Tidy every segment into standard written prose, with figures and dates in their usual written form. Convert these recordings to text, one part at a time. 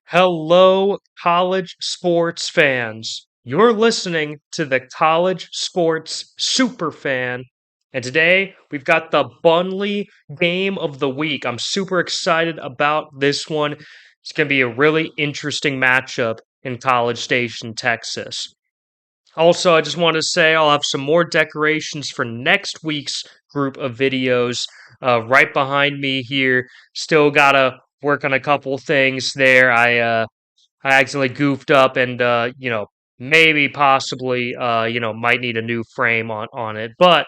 Hello, college sports fans. You're listening to the College Sports Superfan. And today we've got the BUNLEE Game of the Week. I'm super excited about this one. It's going to be a really interesting matchup in College Station, Texas. Also, I just want to say I'll have some more decorations for next week's group of videos right behind me here. Still got to work on a couple things there. I accidentally goofed up and maybe possibly might need a new frame on it, but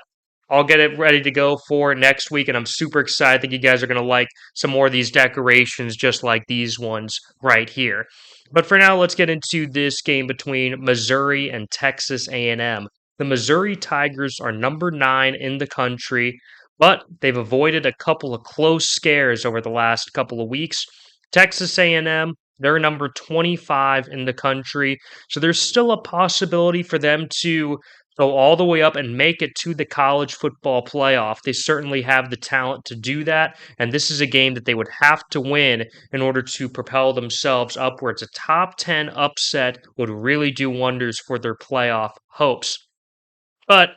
I'll get it ready to go for next week, and I'm super excited. I think you guys are going to like some more of these decorations just like these ones right here. But for now, let's get into this game between Missouri and Texas A&M. The Missouri Tigers are number 9 in the country, but they've avoided a couple of close scares over the last couple of weeks. Texas A&M, they're number 25 in the country, so there's still a possibility for them to go all the way up and make it to the college football playoff. They certainly have the talent to do that, and this is a game that they would have to win in order to propel themselves upwards. A top 10 upset would really do wonders for their playoff hopes. But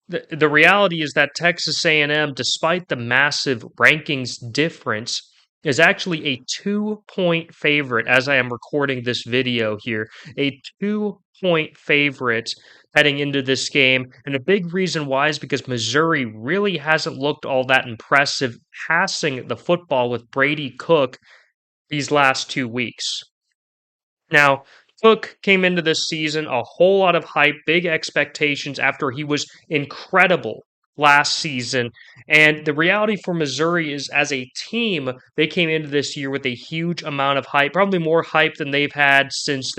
the reality is that Texas A&M, despite the massive rankings difference, is actually a 2-point favorite as I am recording this video here. A 2-point favorite heading into this game. And a big reason why is because Missouri really hasn't looked all that impressive passing the football with Brady Cook these last 2 weeks. Now, Cook came into this season a whole lot of hype, big expectations after he was incredible last season. And the reality for Missouri is, as a team, they came into this year with a huge amount of hype, probably more hype than they've had since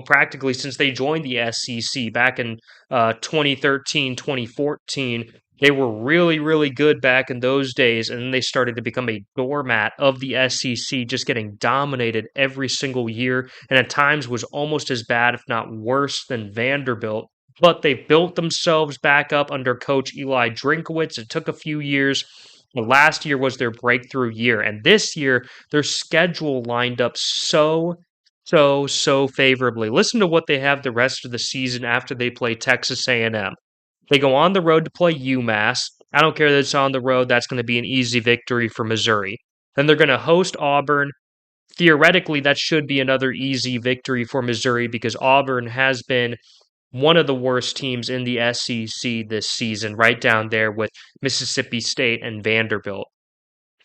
practically since they joined the SEC back in 2013, 2014. They were really, really good back in those days, and then they started to become a doormat of the SEC, just getting dominated every single year, and at times was almost as bad, if not worse, than Vanderbilt. But they built themselves back up under Coach Eli Drinkowitz. It took a few years. But last year was their breakthrough year, and this year their schedule lined up so favorably. Listen to what they have the rest of the season after they play Texas A&M. They go on the road to play UMass. I don't care that it's on the road. That's going to be an easy victory for Missouri. Then they're going to host Auburn. Theoretically, that should be another easy victory for Missouri because Auburn has been one of the worst teams in the SEC this season, right down there with Mississippi State and Vanderbilt.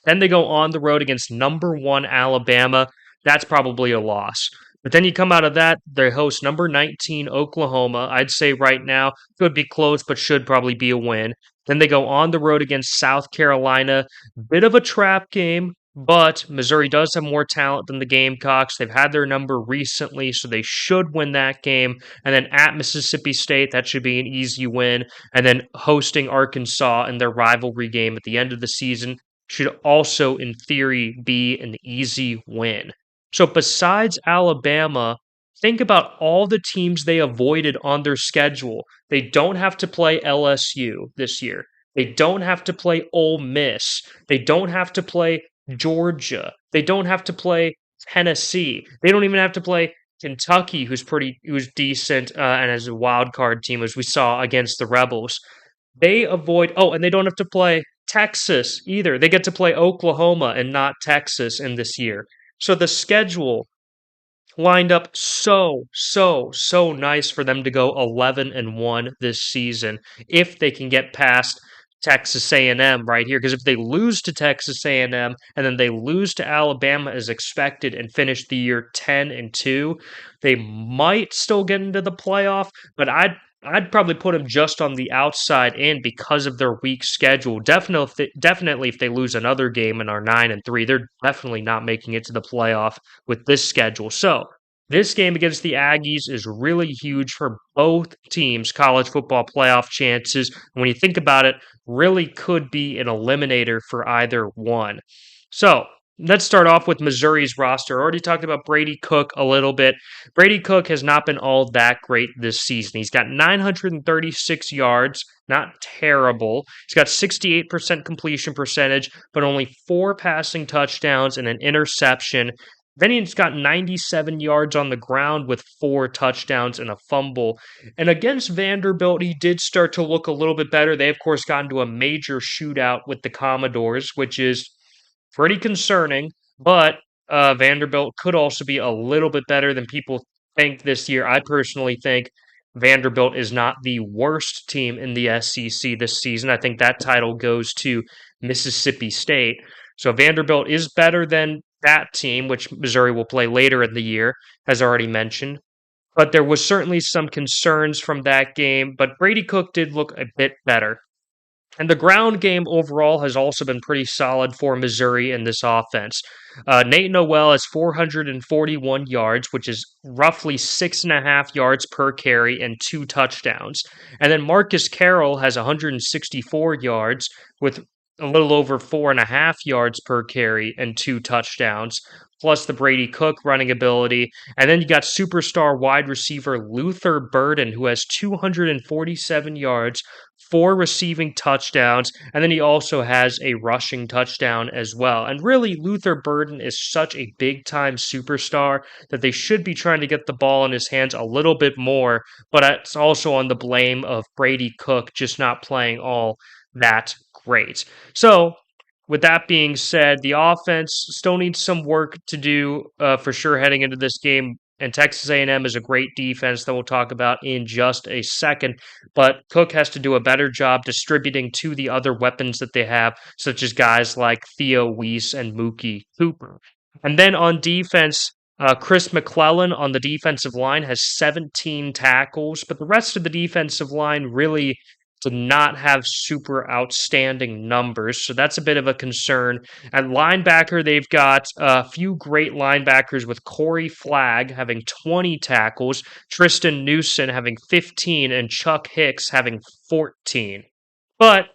Then they go on the road against number 1 Alabama. That's probably a loss. But then you come out of that, they host number 19 Oklahoma. I'd say right now could be close, but should probably be a win. Then they go on the road against South Carolina. Bit of a trap game, but Missouri does have more talent than the Gamecocks. They've had their number recently, so they should win that game. And then at Mississippi State, that should be an easy win. And then hosting Arkansas in their rivalry game at the end of the season should also, in theory, be an easy win. So besides Alabama, think about all the teams they avoided on their schedule. They don't have to play LSU this year. They don't have to play Ole Miss. They don't have to play Georgia. They don't have to play Tennessee. They don't even have to play Kentucky, who's decent and has a wild card team, as we saw against the Rebels. They avoid. Oh, and they don't have to play Texas either. They get to play Oklahoma and not Texas in this year. So the schedule lined up so nice for them to go 11-1 this season if they can get past Texas A&M right here, because if they lose to Texas A&M and then they lose to Alabama as expected and finish the year 10-2, they might still get into the playoff, but I'd probably put them just on the outside in because of their weak schedule. Definitely, if they lose another game and are 9-3, they're definitely not making it to the playoff with this schedule. So this game against the Aggies is really huge for both teams' college football playoff chances. When you think about it, really could be an eliminator for either one. So let's start off with Missouri's roster. I already talked about Brady Cook a little bit. Brady Cook has not been all that great this season. He's got 936 yards, not terrible. He's got 68% completion percentage, but only 4 passing touchdowns and an interception. Then he's got 97 yards on the ground with 4 touchdowns and a fumble. And against Vanderbilt, he did start to look a little bit better. They, of course, got into a major shootout with the Commodores, which is pretty concerning. But Vanderbilt could also be a little bit better than people think this year. I personally think Vanderbilt is not the worst team in the SEC this season. I think that title goes to Mississippi State. So Vanderbilt is better than that team, which Missouri will play later in the year, as already mentioned. But there was certainly some concerns from that game, but Brady Cook did look a bit better. And the ground game overall has also been pretty solid for Missouri in this offense. Nate Noel has 441 yards, which is roughly 6.5 yards per carry and 2 touchdowns. And then Marcus Carroll has 164 yards with a little over 4.5 yards per carry and 2 touchdowns, plus the Brady Cook running ability. And then you got superstar wide receiver Luther Burden, who has 247 yards, 4 receiving touchdowns, and then he also has a rushing touchdown as well. And really, Luther Burden is such a big time superstar that they should be trying to get the ball in his hands a little bit more, but it's also on the blame of Brady Cook just not playing all that great. So, with that being said, the offense still needs some work to do for sure heading into this game. And Texas A&M is a great defense that we'll talk about in just a second. But Cook has to do a better job distributing to the other weapons that they have, such as guys like Theo Weiss and Mookie Cooper. And then on defense, Chris McClellan on the defensive line has 17 tackles, but the rest of the defensive line really did not have super outstanding numbers, so that's a bit of a concern. At linebacker, they've got a few great linebackers with Corey Flagg having 20 tackles, Tristan Newson having 15, and Chuck Hicks having 14. But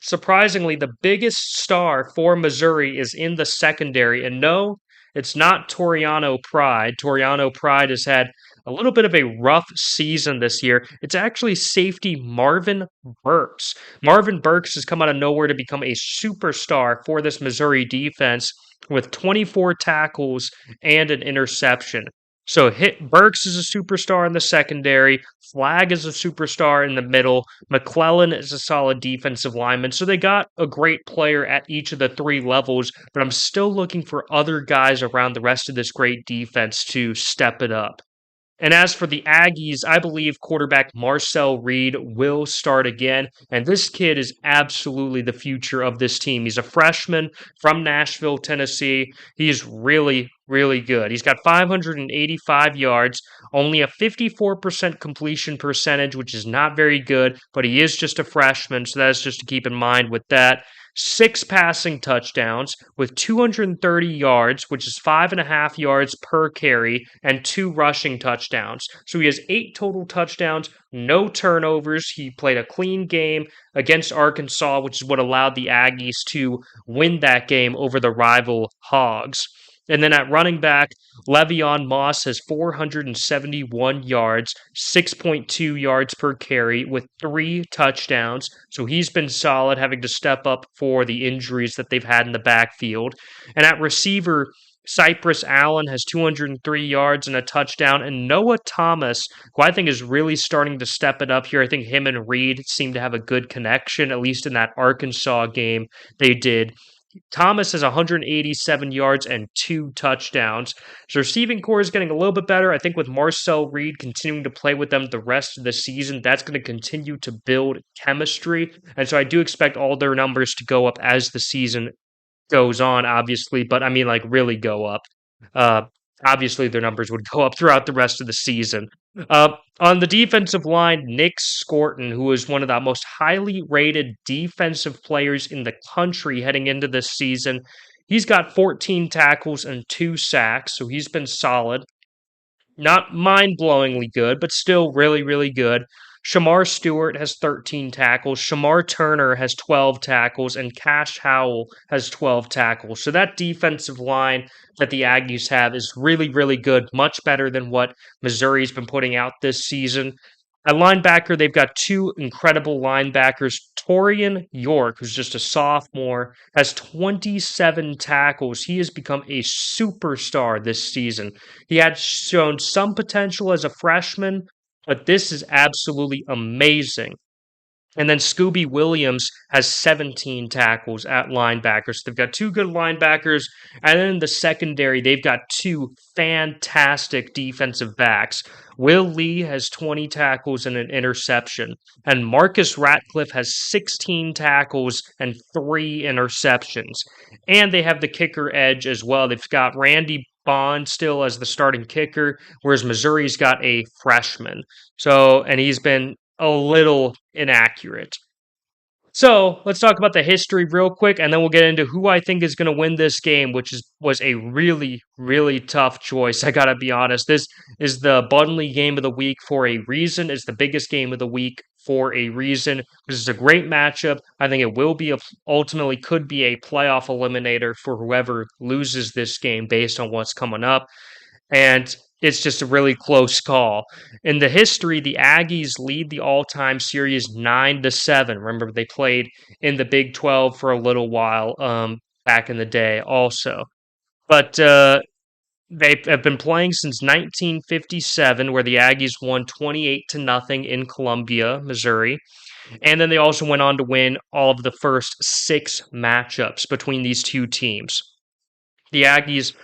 surprisingly, the biggest star for Missouri is in the secondary. And no, it's not Toriano Pride. Toriano Pride has had a little bit of a rough season this year. It's actually safety Marvin Burks. Marvin Burks has come out of nowhere to become a superstar for this Missouri defense with 24 tackles and an interception. So Burks is a superstar in the secondary. Flagg is a superstar in the middle. McClellan is a solid defensive lineman. So they got a great player at each of the three levels, but I'm still looking for other guys around the rest of this great defense to step it up. And as for the Aggies, I believe quarterback Marcel Reed will start again. And this kid is absolutely the future of this team. He's a freshman from Nashville, Tennessee. He's really, really good. He's got 585 yards, only a 54% completion percentage, which is not very good, but he is just a freshman. So that's just to keep in mind with that. 6 passing touchdowns with 230 yards, which is 5.5 yards per carry, and 2 rushing touchdowns. So he has 8 total touchdowns, no turnovers. He played a clean game against Arkansas, which is what allowed the Aggies to win that game over the rival Hogs. And then at running back, Le'Veon Moss has 471 yards, 6.2 yards per carry with 3 touchdowns. So he's been solid, having to step up for the injuries that they've had in the backfield. And at receiver, Cypress Allen has 203 yards and a touchdown. And Noah Thomas, who I think is really starting to step it up here. I think him and Reed seem to have a good connection, at least in that Arkansas game they did. Thomas has 187 yards and 2 touchdowns. So receiving core is getting a little bit better. I think with Marcel Reed continuing to play with them the rest of the season, that's going to continue to build chemistry. And so I do expect all their numbers to go up as the season goes on, obviously, but I mean, like, really go up. Uh, Obviously, their numbers would go up throughout the rest of the season. On the defensive line, Nick Scorton, who is one of the most highly rated defensive players in the country heading into this season, he's got 14 tackles and 2 sacks, so he's been solid. Not mind-blowingly good, but still really, really good. Shamar Stewart has 13 tackles. Shamar Turner has 12 tackles. And Cash Howell has 12 tackles. So that defensive line that the Aggies have is really, really good. Much better than what Missouri's been putting out this season. At linebacker, they've got two incredible linebackers. Torian York, who's just a sophomore, has 27 tackles. He has become a superstar this season. He had shown some potential as a freshman, but this is absolutely amazing. And then Scooby Williams has 17 tackles at linebackers. So they've got two good linebackers. And then in the secondary, they've got two fantastic defensive backs. Will Lee has 20 tackles and an interception. And Marcus Ratcliffe has 16 tackles and 3 interceptions. And they have the kicker edge as well. They've got Randy Bond still as the starting kicker, whereas Missouri's got a freshman. So, and he's been a little inaccurate. So let's talk about the history real quick, and then we'll get into who I think is going to win this game, which was a really tough choice. I gotta be honest. This is the BUNLEE game of the week for a reason. It's the biggest game of the week for a reason. This is a great matchup. I think it will be ultimately could be a playoff eliminator for whoever loses this game based on what's coming up. And it's just a really close call. In the history, the Aggies lead the all-time series 9-7. Remember, they played in the Big 12 for a little while back in the day also. But they have been playing since 1957, where the Aggies won 28-0 in Columbia, Missouri. And then they also went on to win all of the first 6 matchups between these two teams. The Aggies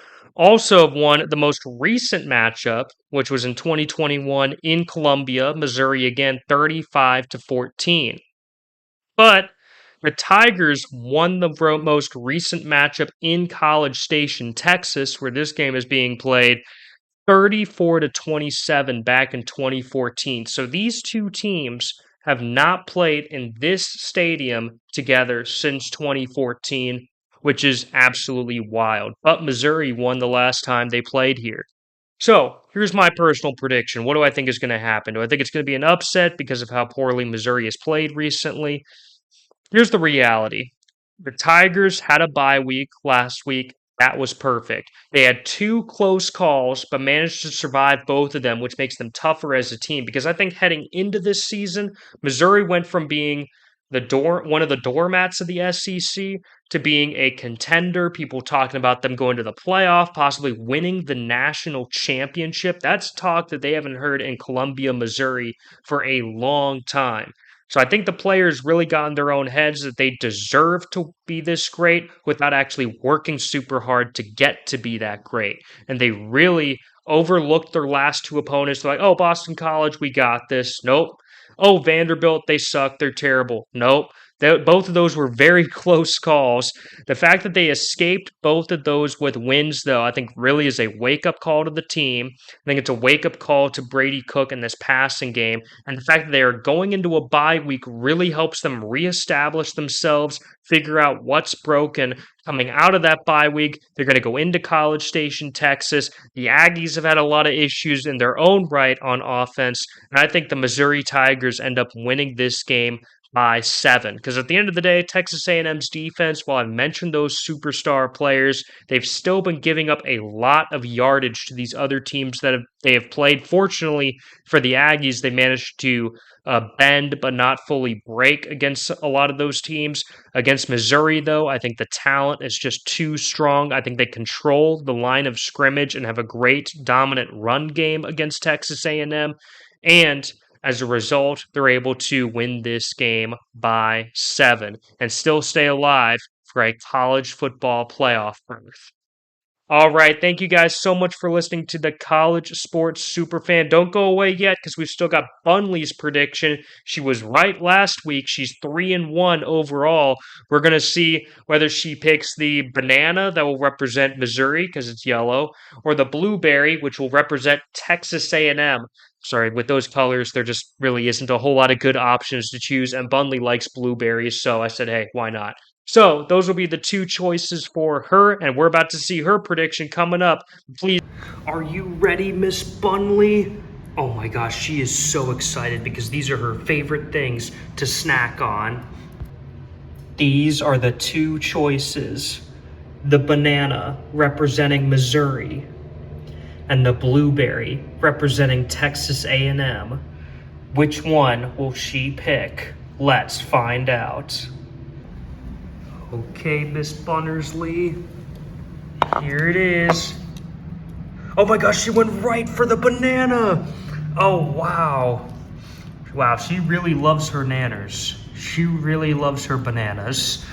also have won the most recent matchup, which was in 2021 in Columbia, Missouri, again 35-14. But the Tigers won the most recent matchup in College Station, Texas, where this game is being played, 34-27 back in 2014. So these two teams have not played in this stadium together since 2014, which is absolutely wild. But Missouri won the last time they played here. So here's my personal prediction. What do I think is going to happen? Do I think it's going to be an upset because of how poorly Missouri has played recently? Here's the reality. The Tigers had a bye week last week. That was perfect. They had 2 close calls, but managed to survive both of them, which makes them tougher as a team. Because I think heading into this season, Missouri went from being one of the doormats of the SEC to being a contender. People talking about them going to the playoff, possibly winning the national championship. That's talk that they haven't heard in Columbia, Missouri for a long time. So I think the players really got in their own heads that they deserve to be this great without actually working super hard to get to be that great. And they really overlooked their last 2 opponents. They're like, oh, Boston College, we got this. Nope. Oh, Vanderbilt, they suck. They're terrible. Nope. Both of those were very close calls. The fact that they escaped both of those with wins, though, I think really is a wake-up call to the team. I think it's a wake-up call to Brady Cook in this passing game. And the fact that they are going into a bye week really helps them reestablish themselves, figure out what's broken. Coming out of that bye week, they're going to go into College Station, Texas. The Aggies have had a lot of issues in their own right on offense. And I think the Missouri Tigers end up winning this game by 7. Because at the end of the day, Texas A&M's defense, while I mentioned those superstar players, they've still been giving up a lot of yardage to these other teams that they have played. Fortunately for the Aggies, they managed to bend but not fully break against a lot of those teams. Against Missouri, though, I think the talent is just too strong. I think they control the line of scrimmage and have a great dominant run game against Texas A&M. And as a result, they're able to win this game by 7 and still stay alive for a college football playoff berth. All right, thank you guys so much for listening to the College Sports Superfan. Don't go away yet because we've still got BUNLEE's prediction. She was right last week. She's 3-1 overall. We're going to see whether she picks the banana that will represent Missouri because it's yellow, or the blueberry, which will represent Texas A&M. Sorry, with those colors, there just really isn't a whole lot of good options to choose, and BUNLEE likes blueberries, so I said, hey, why not? So those will be the 2 choices for her, and we're about to see her prediction coming up. Please, are you ready, Miss BUNLEE? Oh my gosh, she is so excited because these are her favorite things to snack on. These are the 2 choices. The banana representing Missouri and the blueberry representing Texas A&M. Which one will she pick? Let's find out. Okay, Miss Bunnersley. Here it is. Oh my gosh, she went right for the banana. Oh, wow. Wow, she really loves her nanners. She really loves her bananas.